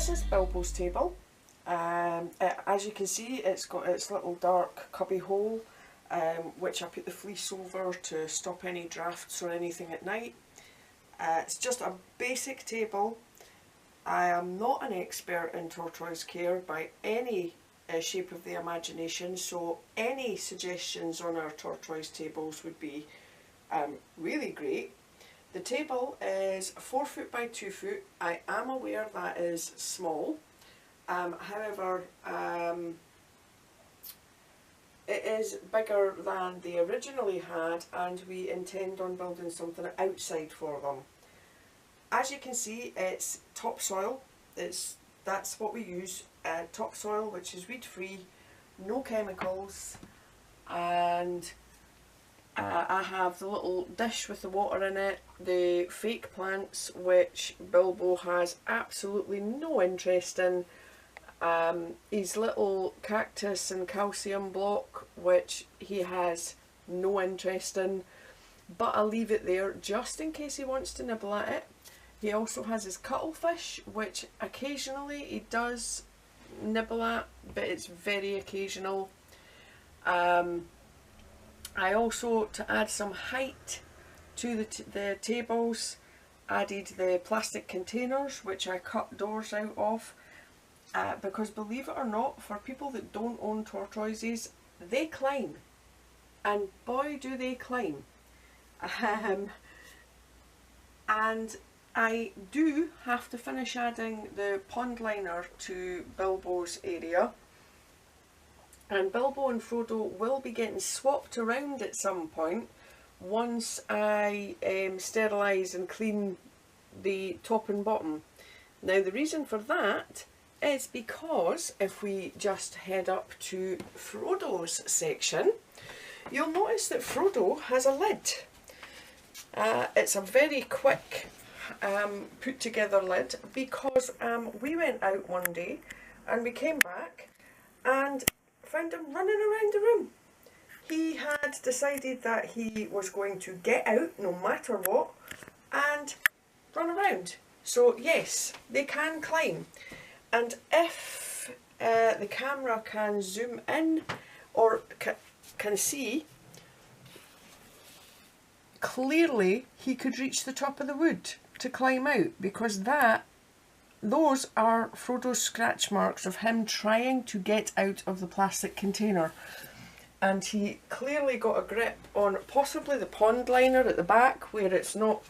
this is Bilbo's table. As you can see, it's got its little dark cubby hole, which I put the fleece over to stop any drafts or anything at night. It's just a basic table. I am not an expert in tortoise care by any shape of the imagination, so any suggestions on our tortoise tables would be really great. The table is 4 foot by 2 foot. I am aware that is small. However, it is bigger than they originally had, and we intend on building something outside for them. As you can see, it's topsoil. That's what we use. Topsoil, which is weed free, no chemicals, and I have the little dish with the water in it, the fake plants which Bilbo has absolutely no interest in, his little cactus and calcium block which he has no interest in, but I'll leave it there just in case he wants to nibble at it. He also has his cuttlefish, which occasionally he does nibble at, but it's very occasional. I also, to add some height to the tables, added the plastic containers which I cut doors out of, because believe it or not, for people that don't own tortoises, they climb, and boy do they climb. And I do have to finish adding the pond liner to Bilbo's area, and Bilbo and Frodo will be getting swapped around at some point once I sterilise and clean the top and bottom. Now the reason for that is because if we just head up to Frodo's section, you'll notice that Frodo has a lid. It's a very quick put together lid, because we went out one day and we came back and found him running around the room. He had decided that he was going to get out no matter what and run around. So yes, they can climb, and if the camera can zoom in or can see, clearly he could reach the top of the wood to climb out, because those are Frodo's scratch marks of him trying to get out of the plastic container. And he clearly got a grip on possibly the pond liner at the back where it's not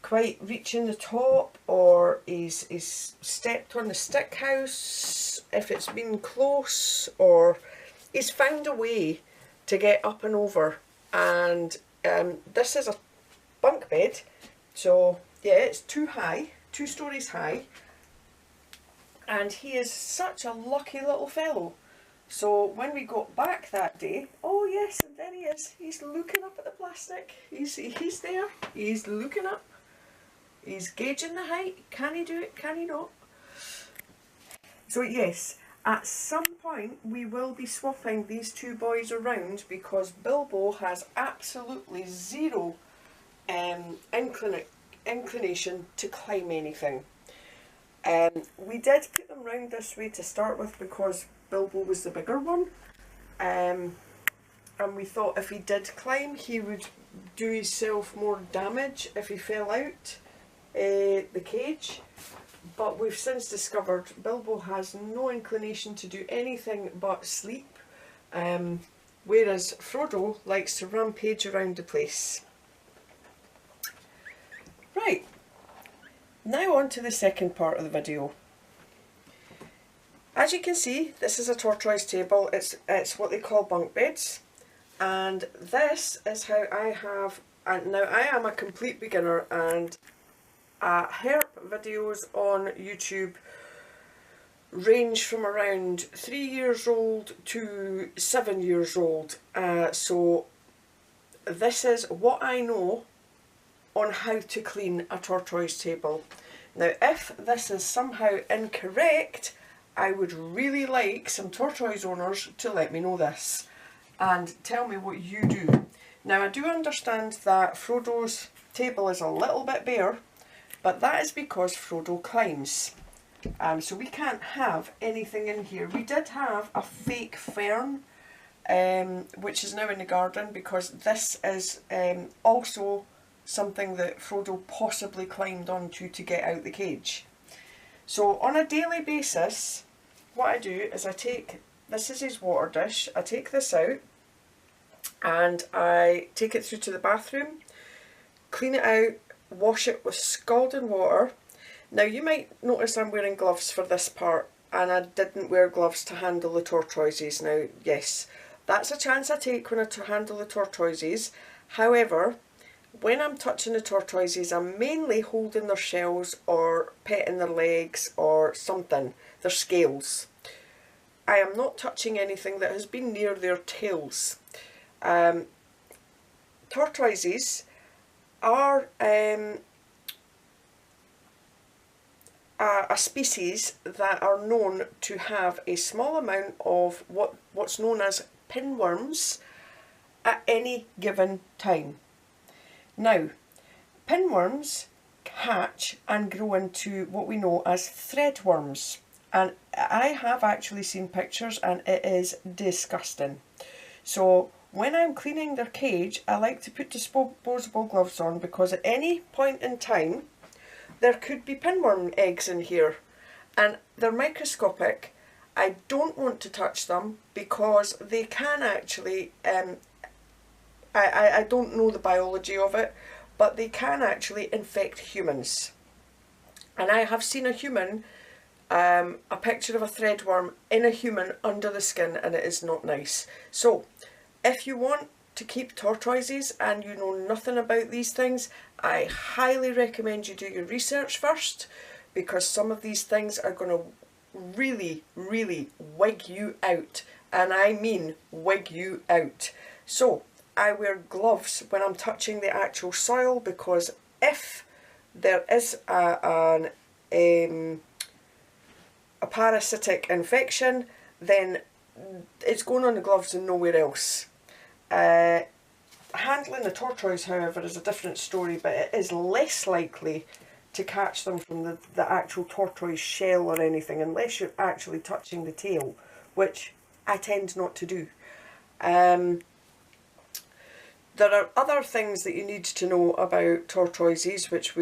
quite reaching the top, or he's stepped on the stick house if it's been close, or he's found a way to get up and over. And this is a bunk bed, so yeah, it's 2 stories high, and he is such a lucky little fellow. So when we got back that day, oh yes, and there he is, he's looking up at the plastic, he's there, he's looking up, he's gauging the height, can he do it, can he not? So yes, at some point we will be swapping these two boys around, because Bilbo has absolutely zero inclination to climb anything. We did put them round this way to start with because Bilbo was the bigger one, and we thought if he did climb he would do himself more damage if he fell out the cage. But we've since discovered Bilbo has no inclination to do anything but sleep, whereas Frodo likes to rampage around the place. Right, now on to the second part of the video. As you can see, this is a tortoise table. It's what they call bunk beds, and this is how I have, and now I am a complete beginner, and herp videos on YouTube range from around 3 years old to 7 years old, so this is what I know on how to clean a tortoise table. Now if this is somehow incorrect, I would really like some tortoise owners to let me know this and tell me what you do. Now I do understand that Frodo's table is a little bit bare, but that is because Frodo climbs. So we can't have anything in here. We did have a fake fern, which is now in the garden, because this is also something that Frodo possibly climbed onto to get out the cage. So on a daily basis, what I do is I take, this is his water dish, I take this out and I take it through to the bathroom, clean it out, wash it with scalding water. Now you might notice I'm wearing gloves for this part, and I didn't wear gloves to handle the tortoises. Now yes, that's a chance I take when I handle the tortoises. However, when I'm touching the tortoises, I'm mainly holding their shells or petting their legs or something, their scales. I am not touching anything that has been near their tails. Tortoises are a species that are known to have a small amount of what's known as pinworms at any given time. Now, pinworms hatch and grow into what we know as threadworms, and I have actually seen pictures and it is disgusting. So when I'm cleaning their cage, I like to put disposable gloves on, because at any point in time there could be pinworm eggs in here and they're microscopic. I don't want to touch them because they can actually I don't know the biology of it, but they can actually infect humans. And I have seen a human, a picture of a threadworm in a human under the skin, and it is not nice. So if you want to keep tortoises and you know nothing about these things, I highly recommend you do your research first, because some of these things are going to really, really wig you out. And I mean wig you out. So I wear gloves when I'm touching the actual soil, because if there is a parasitic infection, then it's going on the gloves and nowhere else. Handling the tortoise, however, is a different story, but it is less likely to catch them from the actual tortoise shell or anything, unless you're actually touching the tail, which I tend not to do. There are other things that you need to know about tortoises, which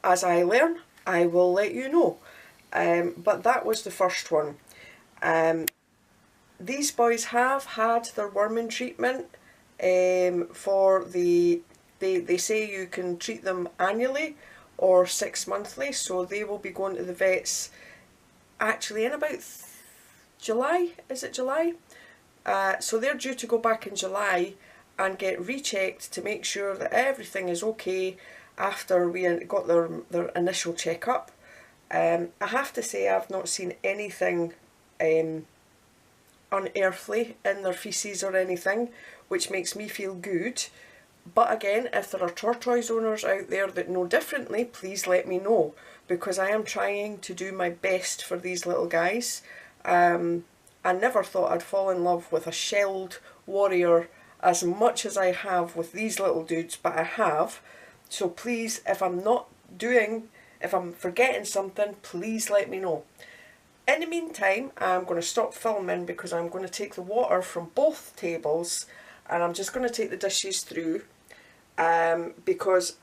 as I learn, I will let you know. But that was the first one. These boys have had their worming treatment for they say you can treat them annually or 6 monthly, so they will be going to the vets actually in about July, is it July? So they're due to go back in July and get rechecked to make sure that everything is okay after we got their initial checkup. I have to say I've not seen anything unearthly in their faeces or anything, which makes me feel good. But again, if there are tortoise owners out there that know differently, please let me know, because I am trying to do my best for these little guys. I never thought I'd fall in love with a shelled warrior as much as I have with these little dudes, but I have. So please, if I'm forgetting something, please let me know. In the meantime, I'm going to stop filming because I'm going to take the water from both tables and I'm just going to take the dishes through, because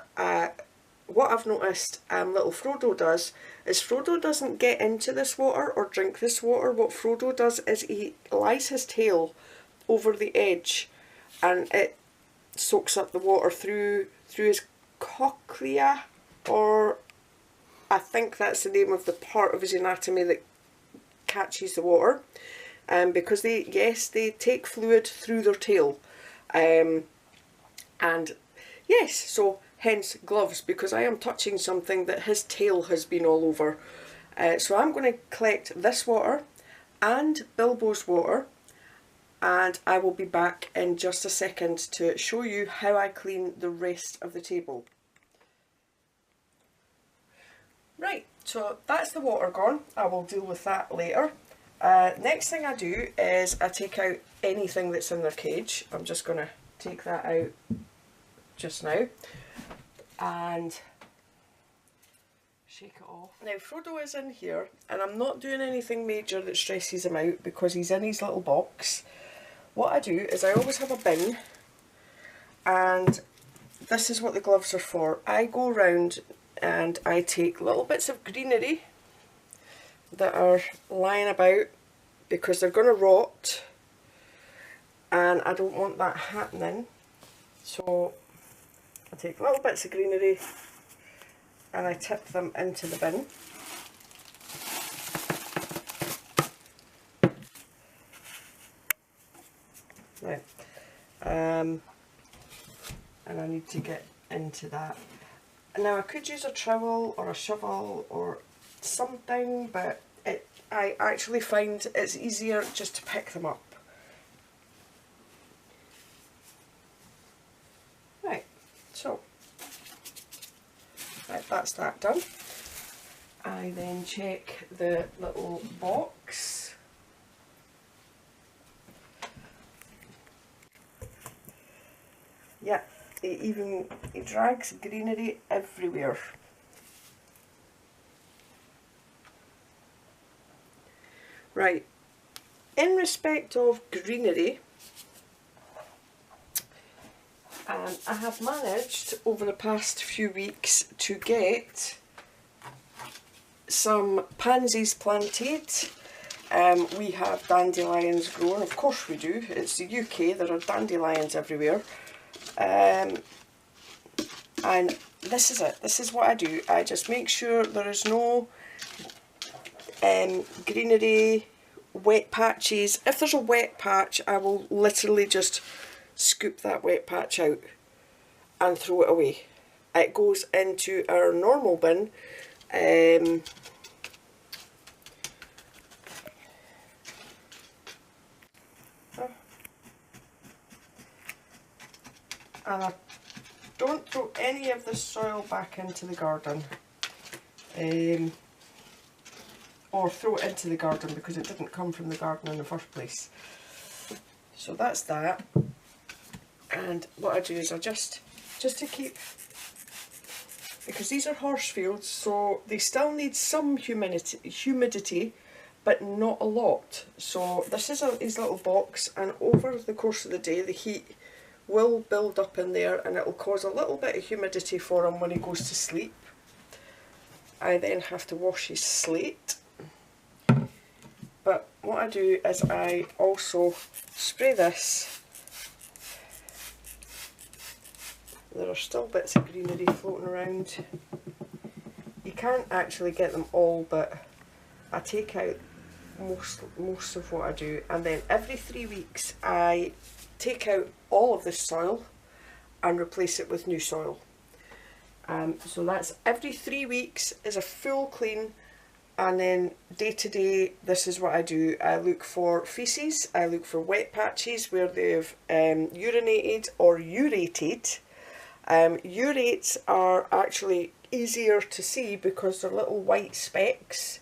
what I've noticed little Frodo does is Frodo doesn't get into this water or drink this water. What Frodo does is he lies his tail over the edge and it soaks up the water through his cochlea, or I think that's the name of the part of his anatomy that catches the water, because they take fluid through their tail, and yes, so hence gloves, because I am touching something that his tail has been all over. So I'm going to collect this water and Bilbo's water, and I will be back in just a second to show you how I clean the rest of the table. Right, so that's the water gone. I will deal with that later. Next thing I do is I take out anything that's in their cage. I'm just going to take that out just now and shake it off. Now Frodo is in here, and I'm not doing anything major that stresses him out because he's in his little box. What I do is I always have a bin, and this is what the gloves are for. I go around and I take little bits of greenery that are lying about because they're going to rot, and I don't want that happening. So I take little bits of greenery and I tip them into the bin. Right, and I need to get into that. Now I could use a trowel or a shovel or something, but I actually find it's easier just to pick them up. Right, so right, that's that done. I then check the little box. Yeah, it drags greenery everywhere. Right, in respect of greenery, I have managed over the past few weeks to get some pansies planted. We have dandelions growing, of course we do, it's the UK, there are dandelions everywhere. And this is it, this is what I do. I just make sure there is no greenery, wet patches. If there's a wet patch, I will literally just scoop that wet patch out and throw it away. It goes into our normal bin. And I don't throw any of the soil back into the garden, or throw it into the garden because it didn't come from the garden in the first place. So that's that. And what I do is I just to keep, because these are horse fields, so they still need some humidity, but not a lot. So this is his little box, and over the course of the day the heat will build up in there and it will cause a little bit of humidity for him when he goes to sleep. I then have to wash his slate. But what I do is I also spray this. There are still bits of greenery floating around. You can't actually get them all, but I take out most of what I do, and then every 3 weeks I take out all of this soil and replace it with new soil. So that's every 3 weeks is a full clean, and then day to day this is what I do. I look for faeces, I look for wet patches where they've urinated or urated. Urates are actually easier to see because they're little white specks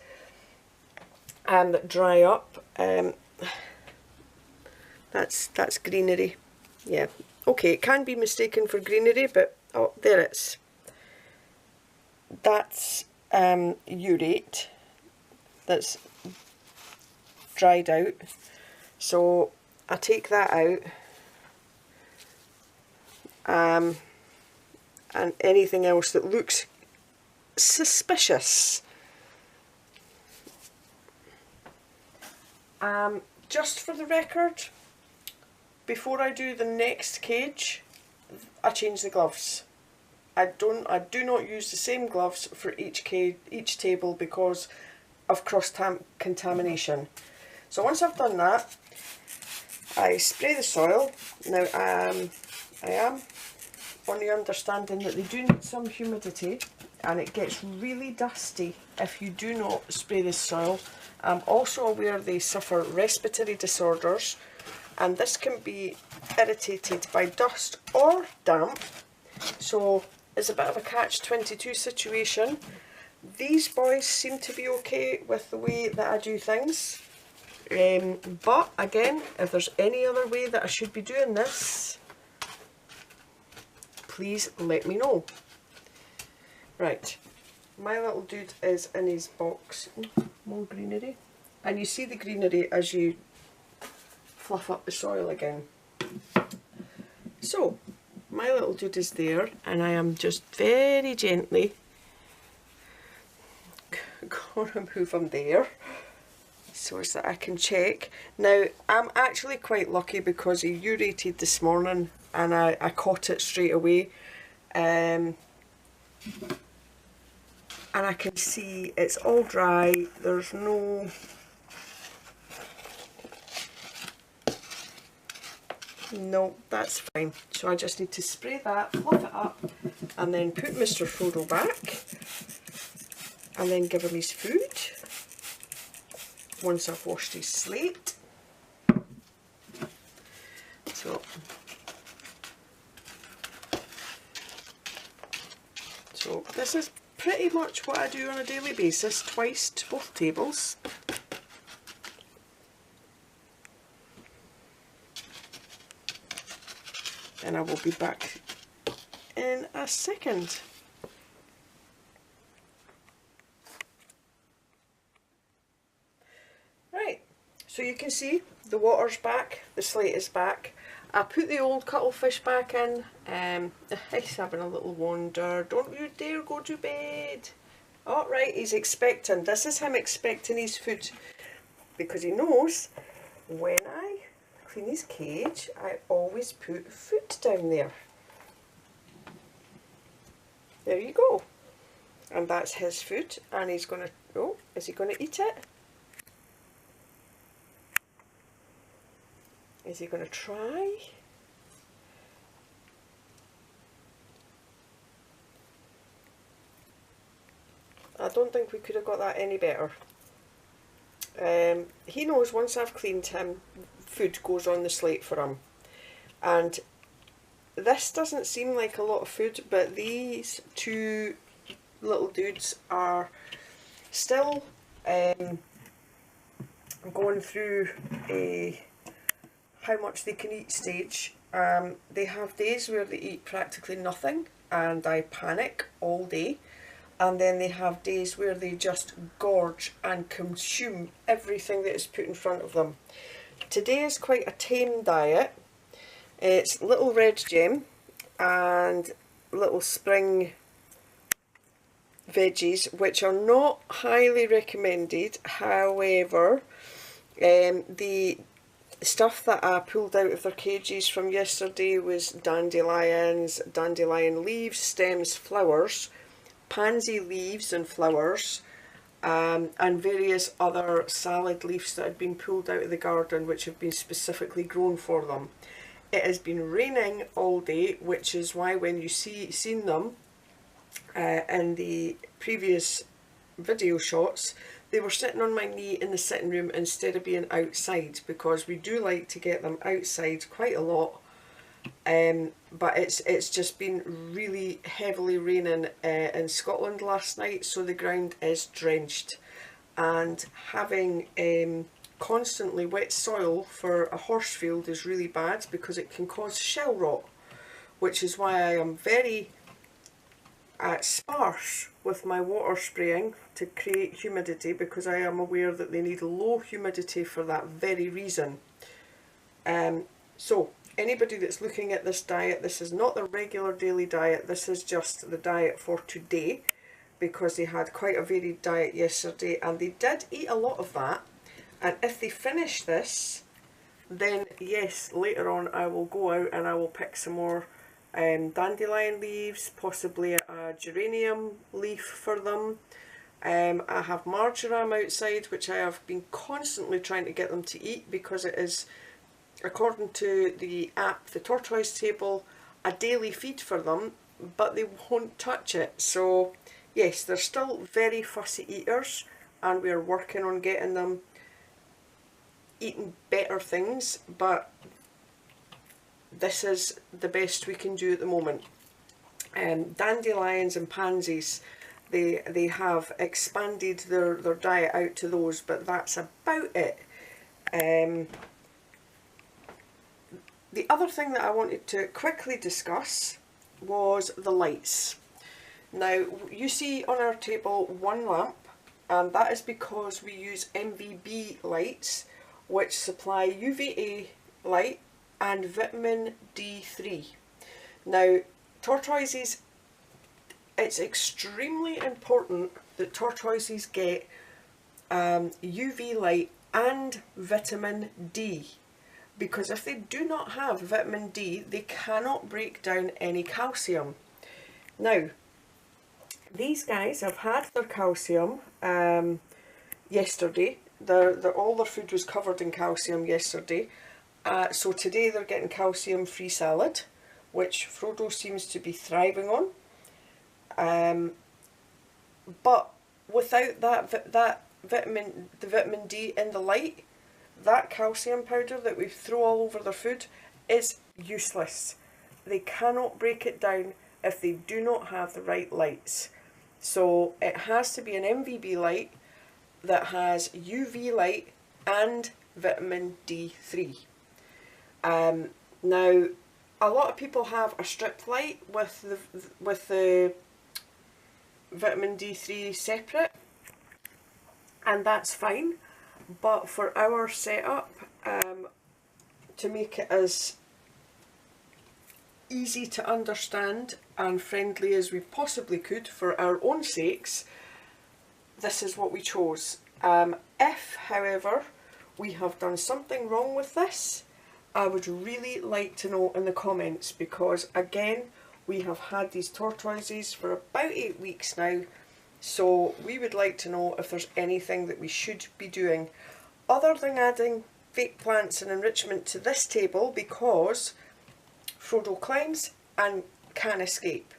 that dry up. That's greenery. Yeah, okay, it can be mistaken for greenery, but oh, there it is. That's urate that's dried out. So I take that out, and anything else that looks suspicious. Just for the record, before I do the next cage, I change the gloves. I do not use the same gloves for each table because of cross-contamination. So once I've done that, I spray the soil. Now I am on the understanding that they do need some humidity, and it gets really dusty if you do not spray this soil. I'm also aware they suffer respiratory disorders, and this can be irritated by dust or damp, so it's a bit of a catch-22 situation. These boys seem to be okay with the way that I do things, but again, if there's any other way that I should be doing this, please let me know. Right, my little dude is in his box. More greenery. And you see the greenery as you fluff up the soil again. So, my little dude is there, and I am just very gently going to move him there so as that I can check. Now, I'm actually quite lucky because he urated this morning and I caught it straight away. And I can see it's all dry, there's no that's fine. So I just need to spray that, fluff it up, and then put Mr. Frodo back, and then give him his food once I've washed his slate. So this is pretty much what I do on a daily basis, twice to both tables. And I will be back in a second. Right, so you can see the water's back, the slate is back. I put the old cuttlefish back in. He's having a little wander. Don't you dare go to bed. All right, he's expecting. This is him expecting his food, because he knows when I clean his cage, I always put food down there. There you go. And that's his food, and he's going to, oh, is he going to eat it? Is he going to try? I don't think we could have got that any better. He knows once I've cleaned him, food goes on the slate for him. And this doesn't seem like a lot of food, but these two little dudes are still going through a how much they can eat stage. They have days where they eat practically nothing and I panic all day, and then they have days where they just gorge and consume everything that is put in front of them. Today is quite a tame diet. It's little red gem and little spring veggies, which are not highly recommended. However, the stuff that I pulled out of their cages from yesterday was dandelions, dandelion leaves, stems, flowers, pansy leaves and flowers, and various other salad leaves that had been pulled out of the garden, which have been specifically grown for them. It has been raining all day, which is why when you seen them in the previous video shots, they were sitting on my knee in the sitting room instead of being outside, because we do like to get them outside quite a lot. But it's just been really heavily raining in Scotland last night, so the ground is drenched, and having constantly wet soil for a horse field is really bad because it can cause shell rot, which is why I am very sparse with my water spraying to create humidity, because I am aware that they need low humidity for that very reason. So anybody that's looking at this diet, this is not the regular daily diet, this is just the diet for today, because they had quite a varied diet yesterday and they did eat a lot of that. And if they finish this, then yes, later on I will go out and I will pick some more dandelion leaves, possibly a geranium leaf for them. I have marjoram outside, which I have been constantly trying to get them to eat, because it is, according to the app, the Tortoise table, a daily feed for them, but they won't touch it. So yes, they're still very fussy eaters, and we're working on getting them eating better things, but this is the best we can do at the moment. Dandelions and pansies, they have expanded their diet out to those, but that's about it. The other thing that I wanted to quickly discuss was the lights. Now you see on our table one lamp, and that is because we use MVB lights which supply UVA light and vitamin D3. Now tortoises, it's extremely important that tortoises get UV light and vitamin D, because if they do not have vitamin D, they cannot break down any calcium. Now, these guys have had their calcium yesterday. All their food was covered in calcium yesterday. So today they're getting calcium-free salad, which Frodo seems to be thriving on. But without the vitamin D in the light, that calcium powder that we throw all over their food is useless. They cannot break it down if they do not have the right lights. So it has to be an MVB light that has UV light and vitamin D3. Now, a lot of people have a strip light with the vitamin D3 separate, and that's fine, but for our setup, to make it as easy to understand and friendly as we possibly could for our own sakes, this is what we chose. If, however, we have done something wrong with this, I would really like to know in the comments, because again, we have had these tortoises for about 8 weeks now, so we would like to know if there's anything that we should be doing other than adding fake plants and enrichment to this table, because Frodo climbs and can escape.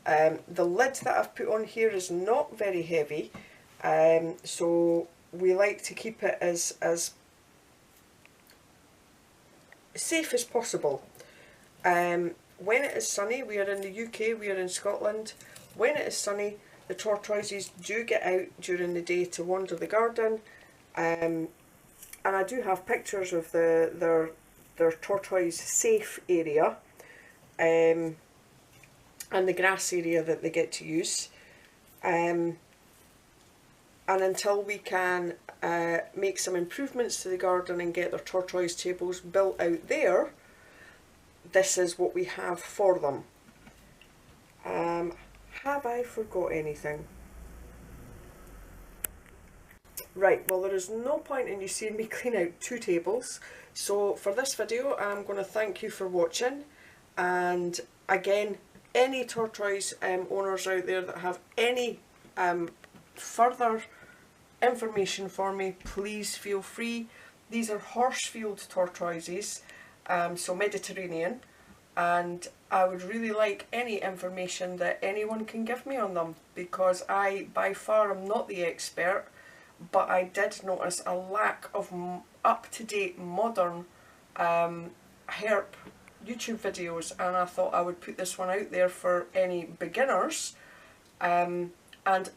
The lid that I've put on here is not very heavy, so we like to keep it as safe as possible. When it is sunny, we are in the UK, we are in Scotland, when it is sunny, the tortoises do get out during the day to wander the garden, and I do have pictures of their tortoise safe area, and the grass area that they get to use, and until we can make some improvements to the garden and get their tortoise tables built out there, this is what we have for them. Have I forgot anything? Right, well, there is no point in you seeing me clean out 2 tables, so for this video I'm going to thank you for watching, and again, any tortoise owners out there that have any further information for me, please feel free. These are Horsfield tortoises, so Mediterranean, and I would really like any information that anyone can give me on them, because I by far am not the expert, but I did notice a lack of up-to-date modern herp YouTube videos, and I thought I would put this one out there for any beginners, and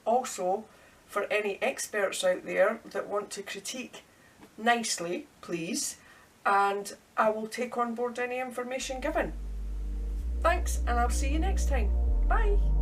also for any experts out there that want to critique nicely, please, and I will take on board any information given. Thanks, and I'll see you next time. Bye!